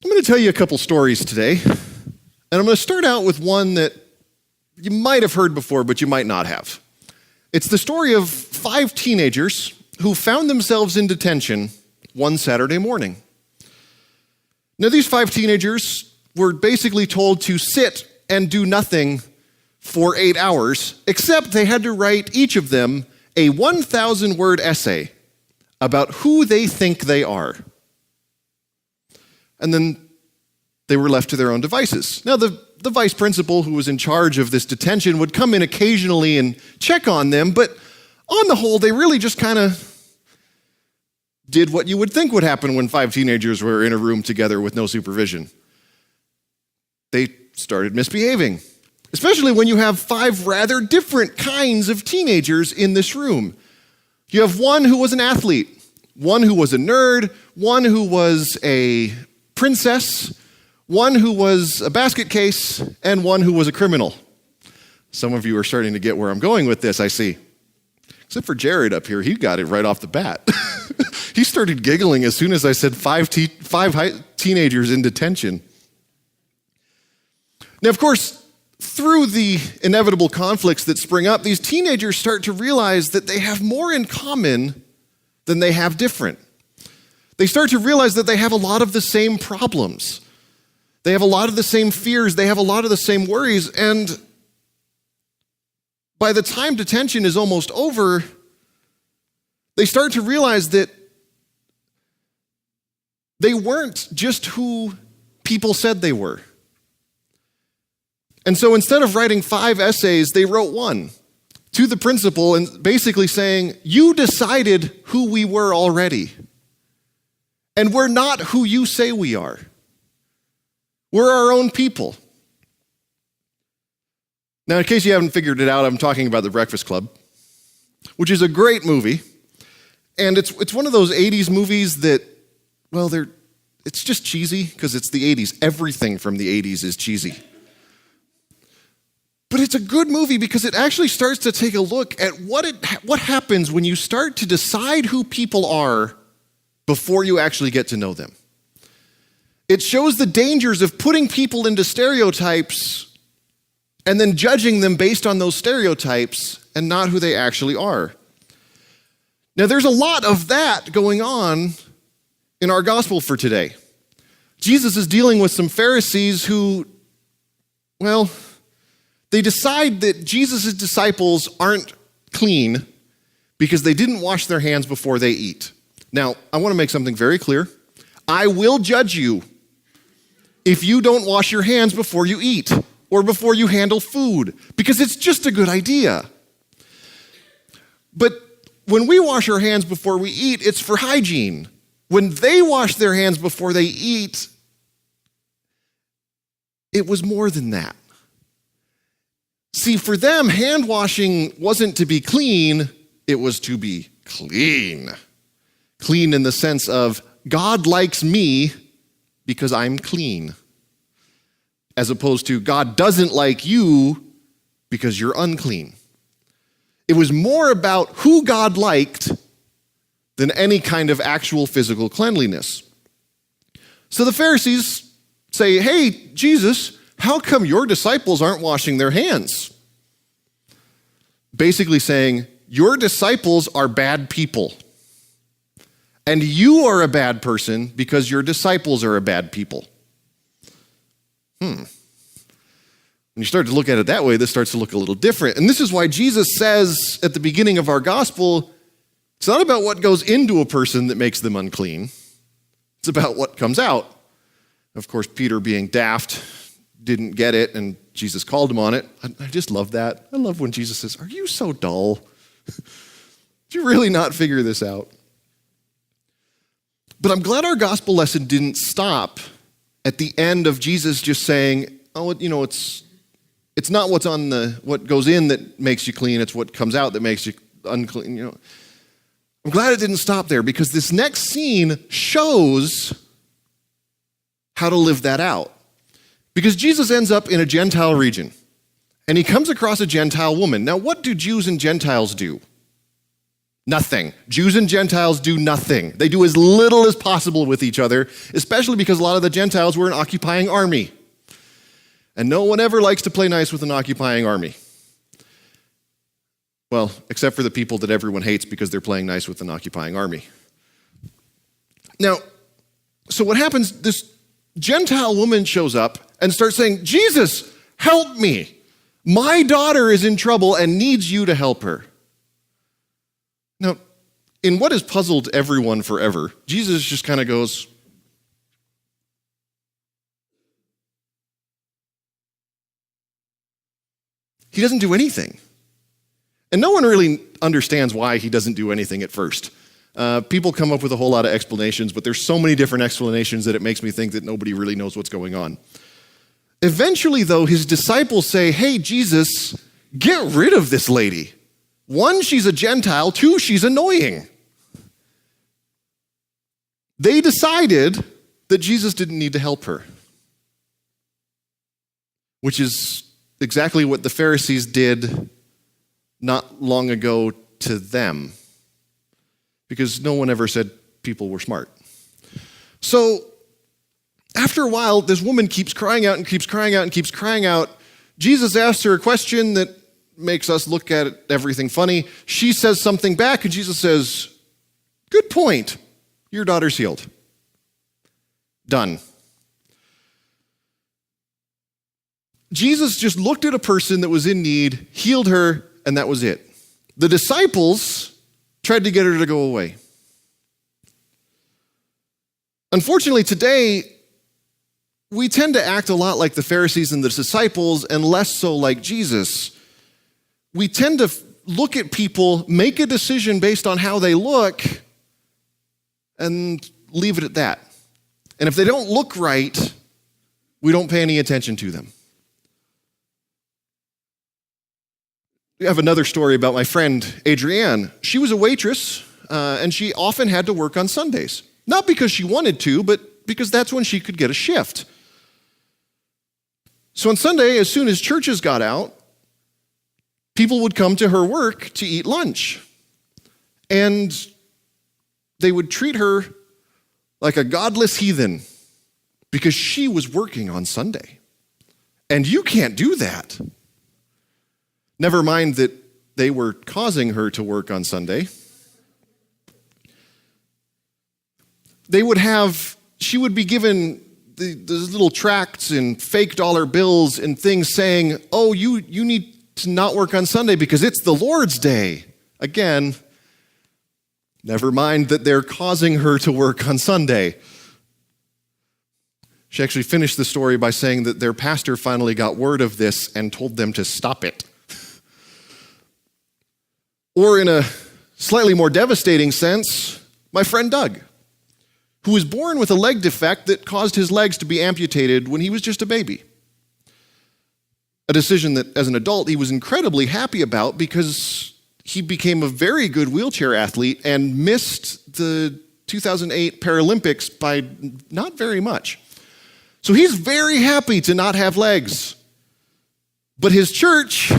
I'm going to tell you a couple stories today, and I'm going to start out with one that you might have heard before, but you might not have. It's the story of 5 teenagers who found themselves in detention one Saturday morning. Now, these 5 teenagers were basically told to sit and do nothing for 8 hours, except they had to write, each of them, a 1,000-word essay about who they think they are. And then they were left to their own devices. Now, the vice principal who was in charge of this detention would come in occasionally and check on them, but on the whole, they really just kind of did what you would think would happen when 5 teenagers were in a room together with no supervision. They started misbehaving, especially when you have 5 rather different kinds of teenagers in this room. You have one who was an athlete, one who was a nerd, one who was a princess, one who was a basket case, and one who was a criminal. Some of you are starting to get where I'm going with this, I see. Except for Jared up here, he got it right off the bat. He started giggling as soon as I said 5 teenagers in detention. Now, of course, through the inevitable conflicts that spring up, these teenagers start to realize that they have more in common than they have different. They start to realize that they have a lot of the same problems. They have a lot of the same fears. They have a lot of the same worries. And by the time detention is almost over, they start to realize that they weren't just who people said they were. And so instead of writing 5 essays, they wrote one to the principal and basically saying, you decided who we were already. And we're not who you say we are. We're our own people. Now, in case you haven't figured it out, I'm talking about The Breakfast Club, which is a great movie. And it's one of those 80s movies that, well, it's just cheesy because it's the 80s. Everything from the 80s is cheesy. But it's a good movie because it actually starts to take a look at what happens when you start to decide who people are before you actually get to know them. It shows the dangers of putting people into stereotypes and then judging them based on those stereotypes and not who they actually are. Now, there's a lot of that going on in our gospel for today. Jesus is dealing with some Pharisees who, well, they decide that Jesus' disciples aren't clean because they didn't wash their hands before they eat. Now, I want to make something very clear. I will judge you if you don't wash your hands before you eat or before you handle food, because it's just a good idea. But when we wash our hands before we eat, it's for hygiene. When they wash their hands before they eat, it was more than that. See, for them, hand washing wasn't to be clean, it was to be clean. Clean in the sense of God likes me because I'm clean, as opposed to God doesn't like you because you're unclean. It was more about who God liked than any kind of actual physical cleanliness. So the Pharisees say, hey, Jesus, how come your disciples aren't washing their hands? Basically saying, your disciples are bad people. And you are a bad person because your disciples are a bad people. When you start to look at it that way, this starts to look a little different. And this is why Jesus says at the beginning of our gospel, it's not about what goes into a person that makes them unclean. It's about what comes out. Of course, Peter, being daft, didn't get it, and Jesus called him on it. I just love that. I love when Jesus says, are you so dull? Did you really not figure this out? But I'm glad our gospel lesson didn't stop at the end of Jesus just saying, oh, it's not what goes in that makes you clean, it's what comes out that makes you unclean. I'm glad it didn't stop there, because this next scene shows how to live that out. Because Jesus ends up in a Gentile region, and he comes across a Gentile woman. Now, what do Jews and Gentiles do? Nothing. Jews and Gentiles do nothing. They do as little as possible with each other, especially because a lot of the Gentiles were an occupying army. And no one ever likes to play nice with an occupying army. Well, except for the people that everyone hates because they're playing nice with an occupying army. Now, so what happens, this Gentile woman shows up and starts saying, Jesus, help me. My daughter is in trouble and needs you to help her. Now, in what has puzzled everyone forever, Jesus just kind of goes, he doesn't do anything. And no one really understands why he doesn't do anything at first. People come up with a whole lot of explanations, but there's so many different explanations that it makes me think that nobody really knows what's going on. Eventually, though, his disciples say, hey, Jesus, get rid of this lady. 1, she's a Gentile. 2, she's annoying. They decided that Jesus didn't need to help her, which is exactly what the Pharisees did not long ago to them, because no one ever said people were smart. So after a while, this woman keeps crying out and keeps crying out and keeps crying out. Jesus asks her a question that makes us look at everything funny. She says something back, and Jesus says, good point. Your daughter's healed. Done. Jesus just looked at a person that was in need, healed her, and that was it. The disciples tried to get her to go away. Unfortunately, today, we tend to act a lot like the Pharisees and the disciples and less so like Jesus. We tend to look at people, make a decision based on how they look, and leave it at that. And if they don't look right, we don't pay any attention to them. I have another story about my friend, Adrienne. She was a waitress, and she often had to work on Sundays. Not because she wanted to, but because that's when she could get a shift. So on Sunday, as soon as churches got out, people would come to her work to eat lunch. And they would treat her like a godless heathen because she was working on Sunday. And you can't do that. Never mind that they were causing her to work on Sunday. She would be given those little tracts and fake dollar bills and things saying, oh, you need to not work on Sunday because it's the Lord's day. Again, never mind that they're causing her to work on Sunday. She actually finished the story by saying that their pastor finally got word of this and told them to stop it. Or in a slightly more devastating sense, my friend Doug, who was born with a leg defect that caused his legs to be amputated when he was just a baby. A decision that, as an adult, he was incredibly happy about because he became a very good wheelchair athlete and missed the 2008 Paralympics by not very much. So he's very happy to not have legs. But his church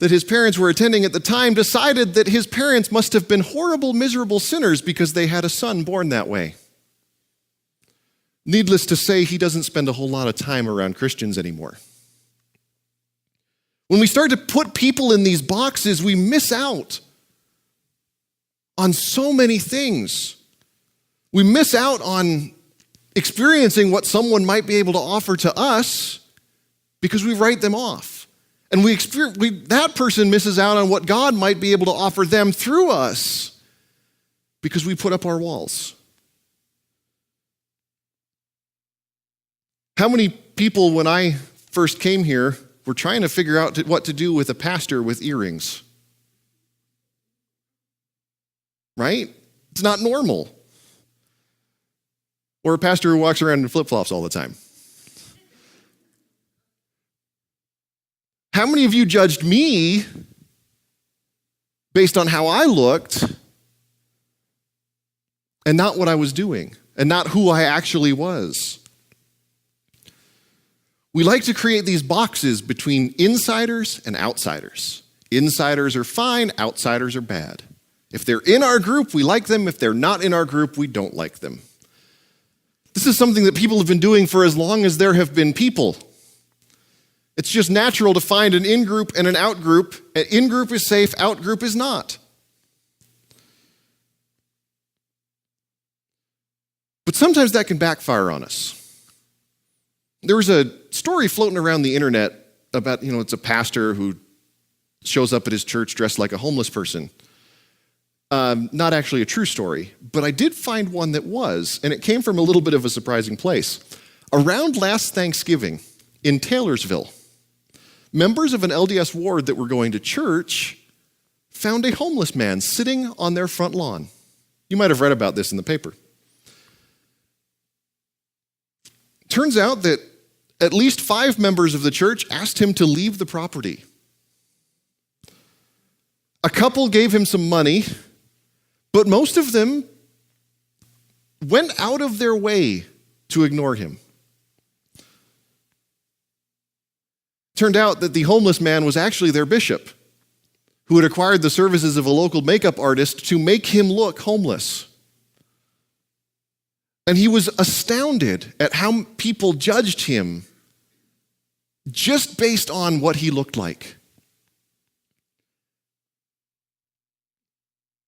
that his parents were attending at the time decided that his parents must have been horrible, miserable sinners because they had a son born that way. Needless to say, he doesn't spend a whole lot of time around Christians anymore. When we start to put people in these boxes, we miss out on so many things. We miss out on experiencing what someone might be able to offer to us because we write them off. And that person misses out on what God might be able to offer them through us because we put up our walls. How many people, when I first came here, were trying to figure out what to do with a pastor with earrings? Right? It's not normal. Or a pastor who walks around in flip-flops all the time. How many of you judged me based on how I looked and not what I was doing and not who I actually was? We like to create these boxes between insiders and outsiders. Insiders are fine, outsiders are bad. If they're in our group, we like them. If they're not in our group, we don't like them. This is something that people have been doing for as long as there have been people. It's just natural to find an in-group and an out-group. An in-group is safe, out-group is not. But sometimes that can backfire on us. There was a story floating around the internet about, it's a pastor who shows up at his church dressed like a homeless person. Not actually a true story, but I did find one that was, and it came from a little bit of a surprising place. Around last Thanksgiving in Taylorsville, members of an LDS ward that were going to church found a homeless man sitting on their front lawn. You might have read about this in the paper. Turns out that at least 5 members of the church asked him to leave the property. A couple gave him some money, but most of them went out of their way to ignore him. Turned out that the homeless man was actually their bishop, who had acquired the services of a local makeup artist to make him look homeless. And he was astounded at how people judged him just based on what he looked like.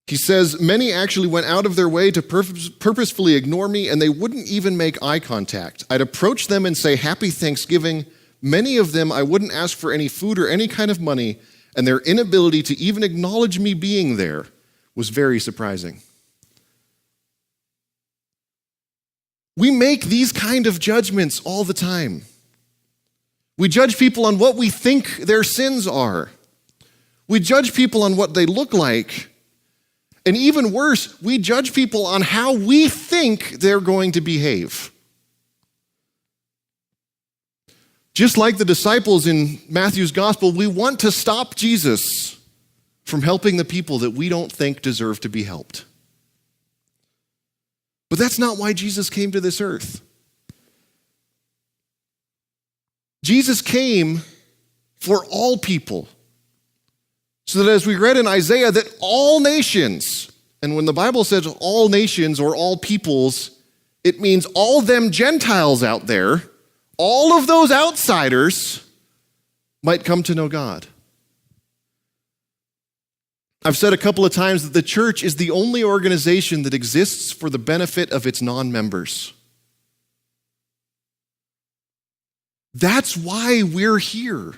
He says, many actually went out of their way to purposefully ignore me, and they wouldn't even make eye contact. I'd approach them and say, Happy Thanksgiving. Many of them, I wouldn't ask for any food or any kind of money, and their inability to even acknowledge me being there was very surprising. We make these kind of judgments all the time. We judge people on what we think their sins are. We judge people on what they look like. And even worse, we judge people on how we think they're going to behave. Just like the disciples in Matthew's gospel, we want to stop Jesus from helping the people that we don't think deserve to be helped. But that's not why Jesus came to this earth. Jesus came for all people. So that as we read in Isaiah, that all nations, and when the Bible says all nations or all peoples, it means all them Gentiles out there, all of those outsiders might come to know God. I've said a couple of times that the church is the only organization that exists for the benefit of its non-members. That's why we're here,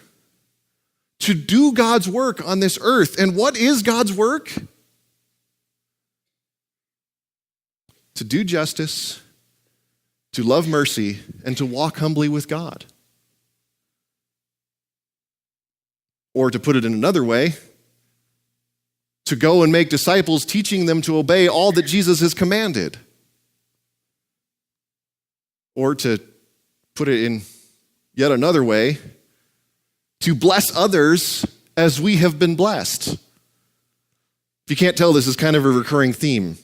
to do God's work on this earth. And what is God's work? To do justice, to love mercy, and to walk humbly with God. Or to put it in another way, to go and make disciples, teaching them to obey all that Jesus has commanded. Or to put it in yet another way, to bless others as we have been blessed. If you can't tell, this is kind of a recurring theme.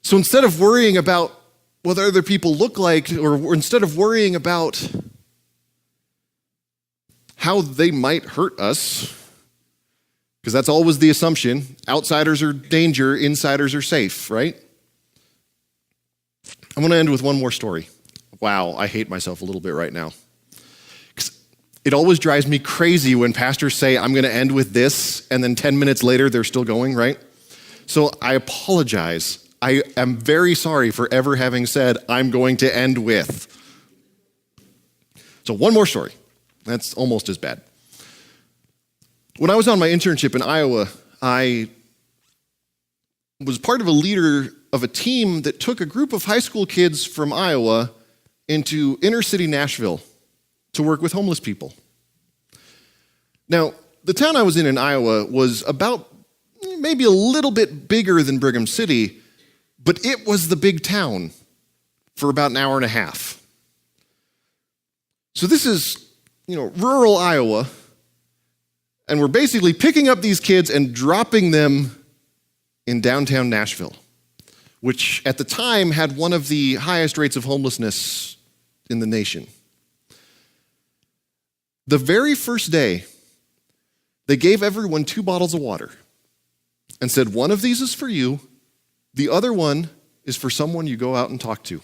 So instead of worrying about what other people look like, or instead of worrying about how they might hurt us, because that's always the assumption, outsiders are danger, insiders are safe, right? I'm going to end with one more story. Wow, I hate myself a little bit right now. It always drives me crazy when pastors say, I'm going to end with this, and then 10 minutes later, they're still going, right? So I apologize. I am very sorry for ever having said, I'm going to end with. So one more story. That's almost as bad. When I was on my internship in Iowa, I was part of a leader of a team that took a group of high school kids from Iowa into inner city Nashville to work with homeless people. Now, the town I was in Iowa was about maybe a little bit bigger than Brigham City, but it was the big town for about an hour and a half. So this is, rural Iowa, and we're basically picking up these kids and dropping them in downtown Nashville, which at the time had one of the highest rates of homelessness in the nation. The very first day, they gave everyone 2 bottles of water. and said, one of these is for you, the other one is for someone you go out and talk to.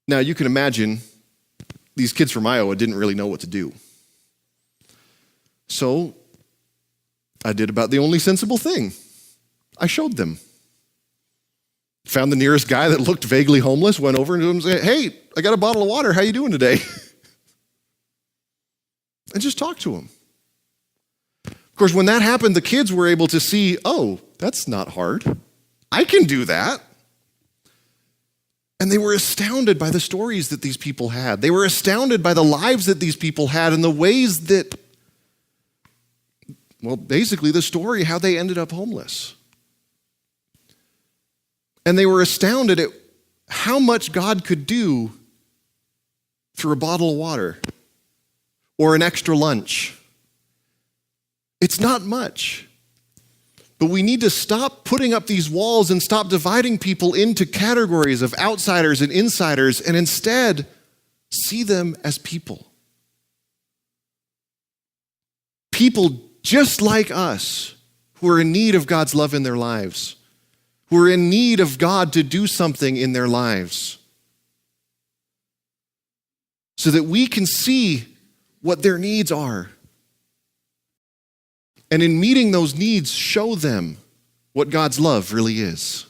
Now, you can imagine these kids from Iowa didn't really know what to do. So I did about the only sensible thing. I showed them. Found the nearest guy that looked vaguely homeless, went over to him and said, hey, I got a bottle of water. How you doing today? And just talked to him. Of course, when that happened, the kids were able to see, oh, that's not hard. I can do that. And they were astounded by the stories that these people had. They were astounded by the lives that these people had and the ways that, well, basically the story, how they ended up homeless. And they were astounded at how much God could do through a bottle of water or an extra lunch. It's not much. But we need to stop putting up these walls and stop dividing people into categories of outsiders and insiders and instead see them as people. People just like us who are in need of God's love in their lives, who are in need of God to do something in their lives, so that we can see what their needs are. And in meeting those needs, show them what God's love really is.